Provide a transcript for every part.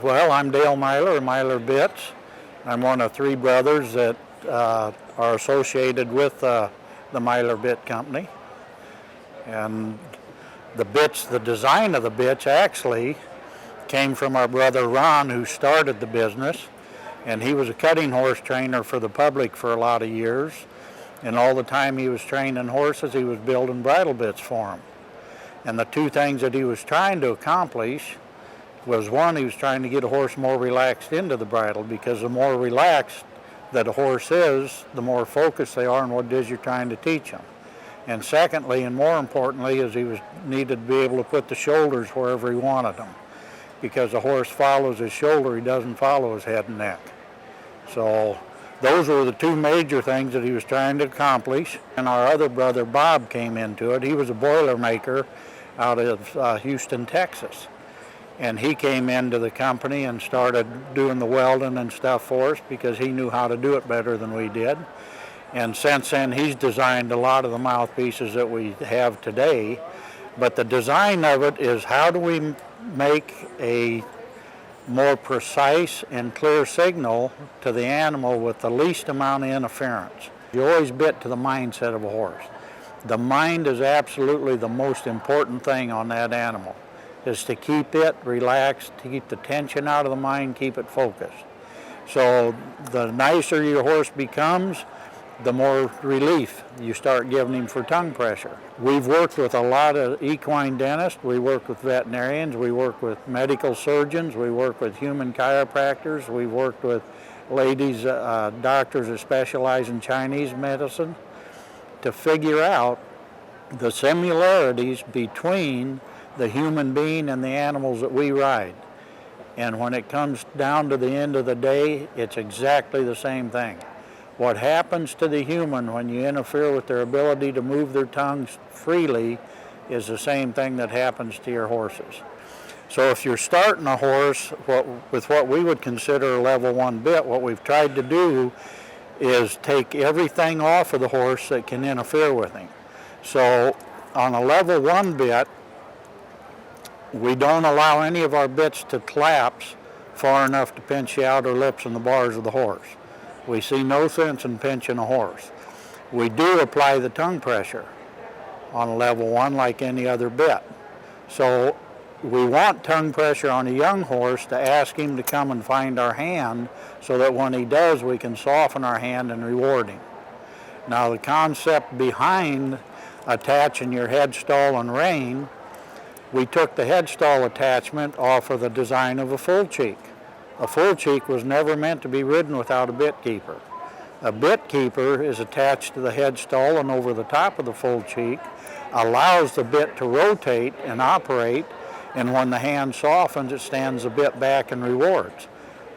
Well, I'm Dale Myler, Myler Bits. I'm one of three brothers that are associated with the Myler Bit company. And the design of the bits actually came from our brother Ron, who started the business. And he was a cutting horse trainer for the public for a lot of years. And all the time he was training horses, he was building bridle bits for them. And the two things that he was trying to accomplish was, one, he was trying to get a horse more relaxed into the bridle, because the more relaxed that a horse is, the more focused they are on what it is you're trying to teach them. And secondly, and more importantly, is he needed to be able to put the shoulders wherever he wanted them, because a horse follows his shoulder, he doesn't follow his head and neck. So those were the two major things that he was trying to accomplish. And our other brother Bob came into it. He was a boiler maker out of Houston, Texas. And he came into the company and started doing the welding and stuff for us, because he knew how to do it better than we did. And since then, he's designed a lot of the mouthpieces that we have today. But the design of it is, how do we make a more precise and clear signal to the animal with the least amount of interference? You always bit to the mindset of a horse. The mind is absolutely the most important thing on that animal, is to keep it relaxed, to keep the tension out of the mind, keep it focused. So the nicer your horse becomes, the more relief you start giving him for tongue pressure. We've worked with a lot of equine dentists, we work with veterinarians, we work with medical surgeons, we work with human chiropractors, we've worked with ladies, doctors that specialize in Chinese medicine, to figure out the similarities between the human being and the animals that we ride. And when it comes down to the end of the day, it's exactly the same thing. What happens to the human when you interfere with their ability to move their tongues freely is the same thing that happens to your horses. So if you're starting a horse with what we would consider a level 1 bit, what we've tried to do is take everything off of the horse that can interfere with him. So on a level 1 bit, we don't allow any of our bits to collapse far enough to pinch the outer lips and the bars of the horse. We see no sense in pinching a horse. We do apply the tongue pressure on a level 1 like any other bit. So we want tongue pressure on a young horse to ask him to come and find our hand, so that when he does, we can soften our hand and reward him. Now, the concept behind attaching your headstall and rein, we took the headstall attachment off of the design of a full cheek. A full cheek was never meant to be ridden without a bit keeper. A bit keeper is attached to the headstall and over the top of the full cheek, allows the bit to rotate and operate, and when the hand softens, it stands a bit back and rewards.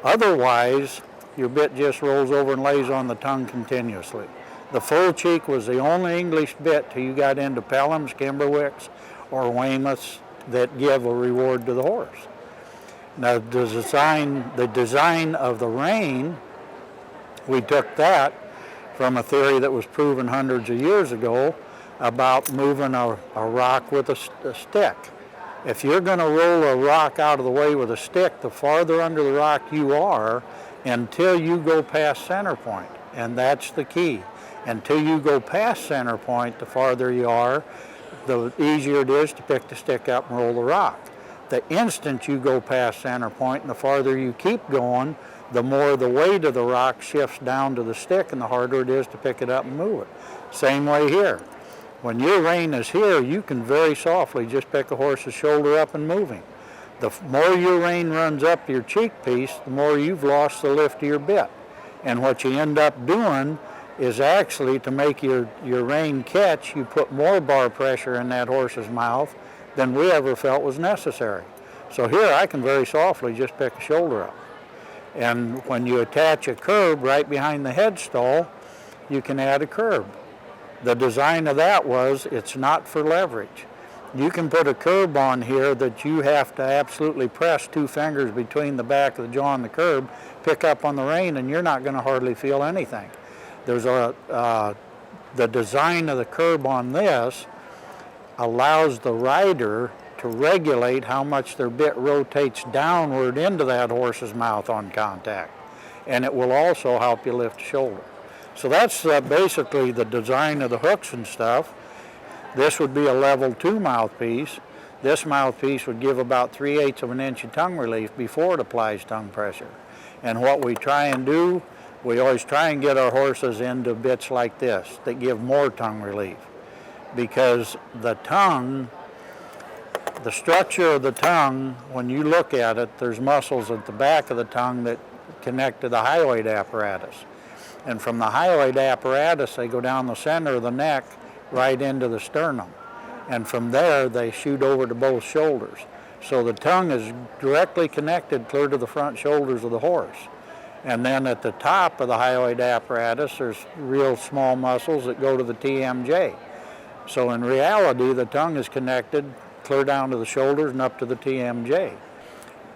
Otherwise, your bit just rolls over and lays on the tongue continuously. The full cheek was the only English bit till you got into Pelhams, Kimberwicks, or Weymouths that give a reward to the horse. Now, the design of the rein, we took that from a theory that was proven hundreds of years ago about moving a rock with a stick. If you're going to roll a rock out of the way with a stick, the farther under the rock you are until you go past center point. And that's the key. Until you go past center point, the farther you are, the easier it is to pick the stick up and roll the rock. The instant you go past center point and the farther you keep going, the more the weight of the rock shifts down to the stick and the harder it is to pick it up and move it. Same way here. When your rein is here, you can very softly just pick a horse's shoulder up and move him. The more your rein runs up your cheek piece, the more you've lost the lift of your bit. And what you end up doing is actually, to make your rein catch, you put more bar pressure in that horse's mouth than we ever felt was necessary. So here I can very softly just pick a shoulder up. And when you attach a curb right behind the headstall, you can add a curb. The design of that was, it's not for leverage. You can put a curb on here that you have to absolutely press 2 fingers between the back of the jaw and the curb, pick up on the rein, and you're not going to hardly feel anything. There's the design of the curb on this allows the rider to regulate how much their bit rotates downward into that horse's mouth on contact. And it will also help you lift the shoulder. So that's basically the design of the hooks and stuff. This would be a level 2 mouthpiece. This mouthpiece would give about 3/8 of an inch of tongue relief before it applies tongue pressure. And what we try and do, we always try and get our horses into bits like this that give more tongue relief. Because the tongue, the structure of the tongue, when you look at it, there's muscles at the back of the tongue that connect to the hyoid apparatus. And from the hyoid apparatus, they go down the center of the neck right into the sternum. And from there, they shoot over to both shoulders. So the tongue is directly connected clear to the front shoulders of the horse. And then at the top of the hyoid apparatus, there's real small muscles that go to the TMJ. So in reality, the tongue is connected clear down to the shoulders and up to the TMJ.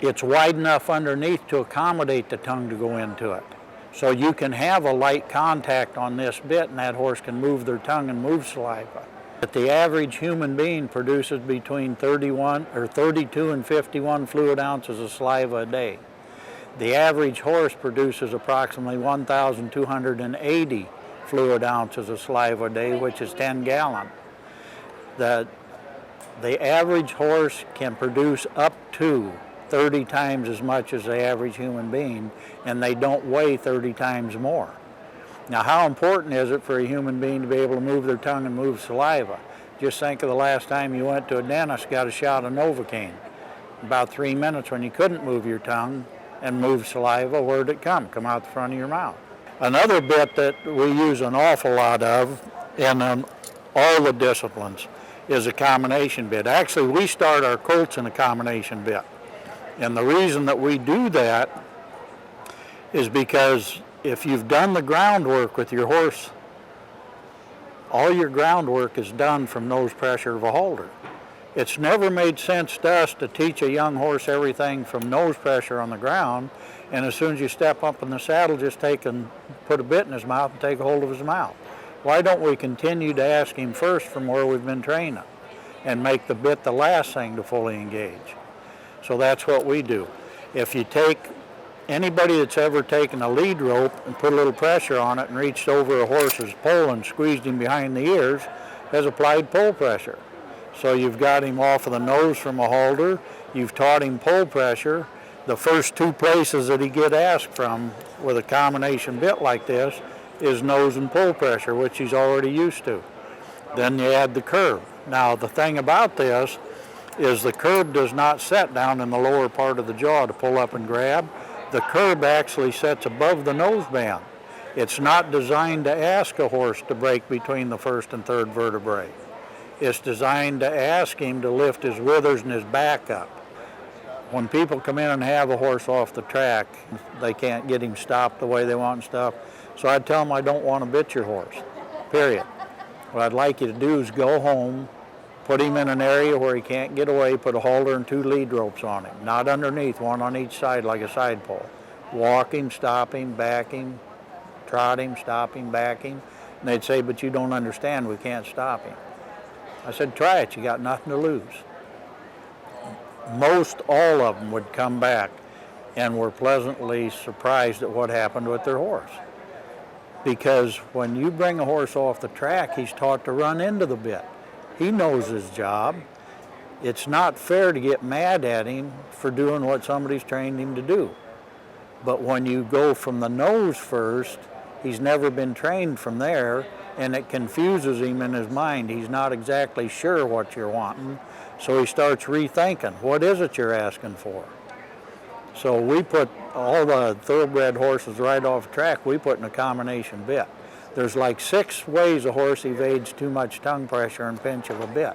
It's wide enough underneath to accommodate the tongue to go into it. So you can have a light contact on this bit and that horse can move their tongue and move saliva. But the average human being produces between 32 and 51 fluid ounces of saliva a day. The average horse produces approximately 1,280 fluid ounces of saliva a day, which is 10 gallons. The average horse can produce up to 30 times as much as the average human being, and they don't weigh 30 times more. Now, how important is it for a human being to be able to move their tongue and move saliva? Just think of the last time you went to a dentist, got a shot of Novocaine. About 3 minutes when you couldn't move your tongue and move saliva, where'd it come? Come out the front of your mouth. Another bit that we use an awful lot of in all the disciplines is a combination bit. Actually, we start our colts in a combination bit. And the reason that we do that is because if you've done the groundwork with your horse, all your groundwork is done from nose pressure of a halter. It's never made sense to us to teach a young horse everything from nose pressure on the ground, and as soon as you step up in the saddle, just put a bit in his mouth and take a hold of his mouth. Why don't we continue to ask him first from where we've been training and make the bit the last thing to fully engage? So that's what we do. If you take anybody that's ever taken a lead rope and put a little pressure on it and reached over a horse's poll and squeezed him behind the ears, has applied pull pressure. So you've got him off of the nose from a halter, you've taught him pull pressure. The first 2 places that he get asked from with a combination bit like this is nose and pull pressure, which he's already used to. Then you add the curb. Now the thing about this is the curb does not set down in the lower part of the jaw to pull up and grab. The curb actually sets above the nose band. It's not designed to ask a horse to break between the first and third vertebrae. It's designed to ask him to lift his withers and his back up. When people come in and have a horse off the track, they can't get him stopped the way they want and stuff. So I tell them I don't want to bit your horse, period. What I'd like you to do is go home, put him in an area where he can't get away, put a halter and 2 lead ropes on him, not underneath, one on each side like a side pole. Walk him, stop him, back him, trot him, stop him, back him. And they'd say, but you don't understand, we can't stop him. I said, try it, you got nothing to lose. Most all of them would come back and were pleasantly surprised at what happened with their horse. Because when you bring a horse off the track, he's taught to run into the bit. He knows his job. It's not fair to get mad at him for doing what somebody's trained him to do. But when you go from the nose first, he's never been trained from there, and it confuses him in his mind. He's not exactly sure what you're wanting, so he starts rethinking, what is it you're asking for? So we put all the thoroughbred horses right off the track, we put in a combination bit. There's like 6 ways a horse evades too much tongue pressure and pinch of a bit.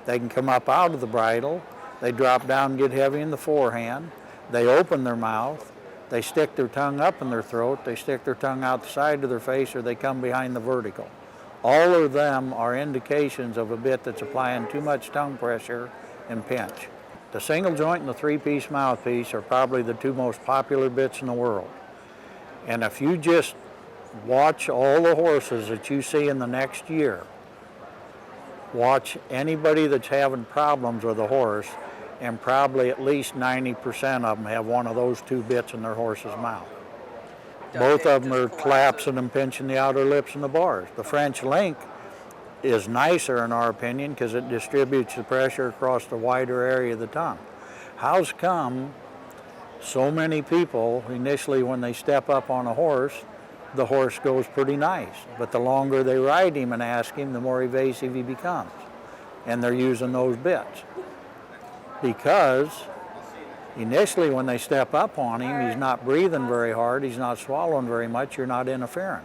They can come up out of the bridle, they drop down and get heavy in the forehand, they open their mouth, they stick their tongue up in their throat, they stick their tongue out the side of their face, or they come behind the vertical. All of them are indications of a bit that's applying too much tongue pressure and pinch. The single joint and the 3-piece mouthpiece are probably the 2 most popular bits in the world. And if you just watch all the horses that you see in the next year, watch anybody that's having problems with a horse, and probably at least 90% of them have one of those two bits in their horse's mouth. Both of them are collapsing and pinching the outer lips and the bars. The French link is nicer in our opinion because it distributes the pressure across the wider area of the tongue. How's come so many people, initially when they step up on a horse, the horse goes pretty nice, but the longer they ride him and ask him, the more evasive he becomes. And they're using those bits. Because initially when they step up on him, he's not breathing very hard, he's not swallowing very much, you're not interfering.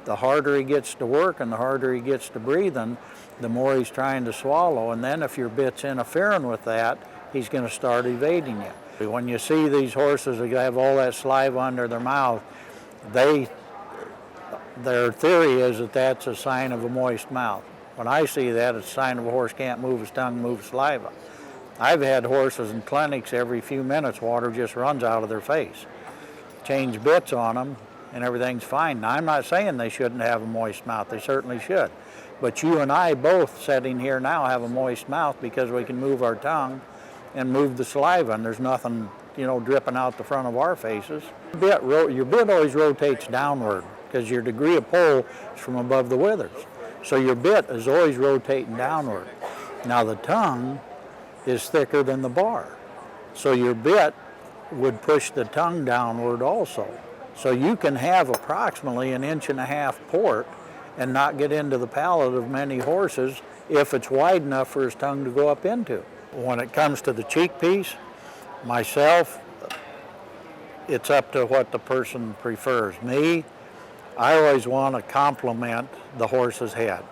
The harder he gets to work and the harder he gets to breathing, the more he's trying to swallow, and then if your bit's interfering with that, he's going to start evading you. When you see these horses that have all that saliva under their mouth, their theory is that that's a sign of a moist mouth. When I see that, it's a sign of a horse can't move his tongue, move saliva. I've had horses in clinics every few minutes, water just runs out of their face. Change bits on them and everything's fine. Now, I'm not saying they shouldn't have a moist mouth, they certainly should. But you and I both sitting here now have a moist mouth because we can move our tongue and move the saliva, and there's nothing, dripping out the front of our faces. Your bit always rotates downward because your degree of pull is from above the withers. So your bit is always rotating downward. Now the tongue is thicker than the bar. So your bit would push the tongue downward also. So you can have approximately 1.5 inches port and not get into the palate of many horses if it's wide enough for his tongue to go up into. When it comes to the cheek piece, myself, it's up to what the person prefers. Me, I always want to complement the horse's head.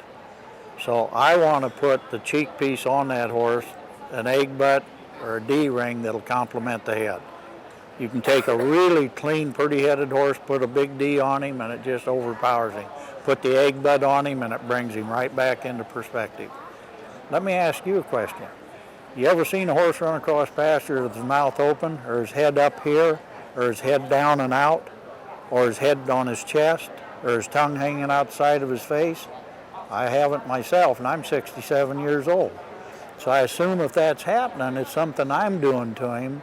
So I want to put the cheek piece on that horse, an egg butt or a D-ring that'll complement the head. You can take a really clean, pretty-headed horse, put a big D on him, and it just overpowers him. Put the egg butt on him, and it brings him right back into perspective. Let me ask you a question. You ever seen a horse run across pasture with his mouth open, or his head up here, or his head down and out, or his head on his chest, or his tongue hanging outside of his face? I haven't myself, and I'm 67 years old. So I assume if that's happening, it's something I'm doing to him,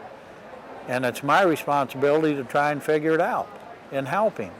and it's my responsibility to try and figure it out and help him.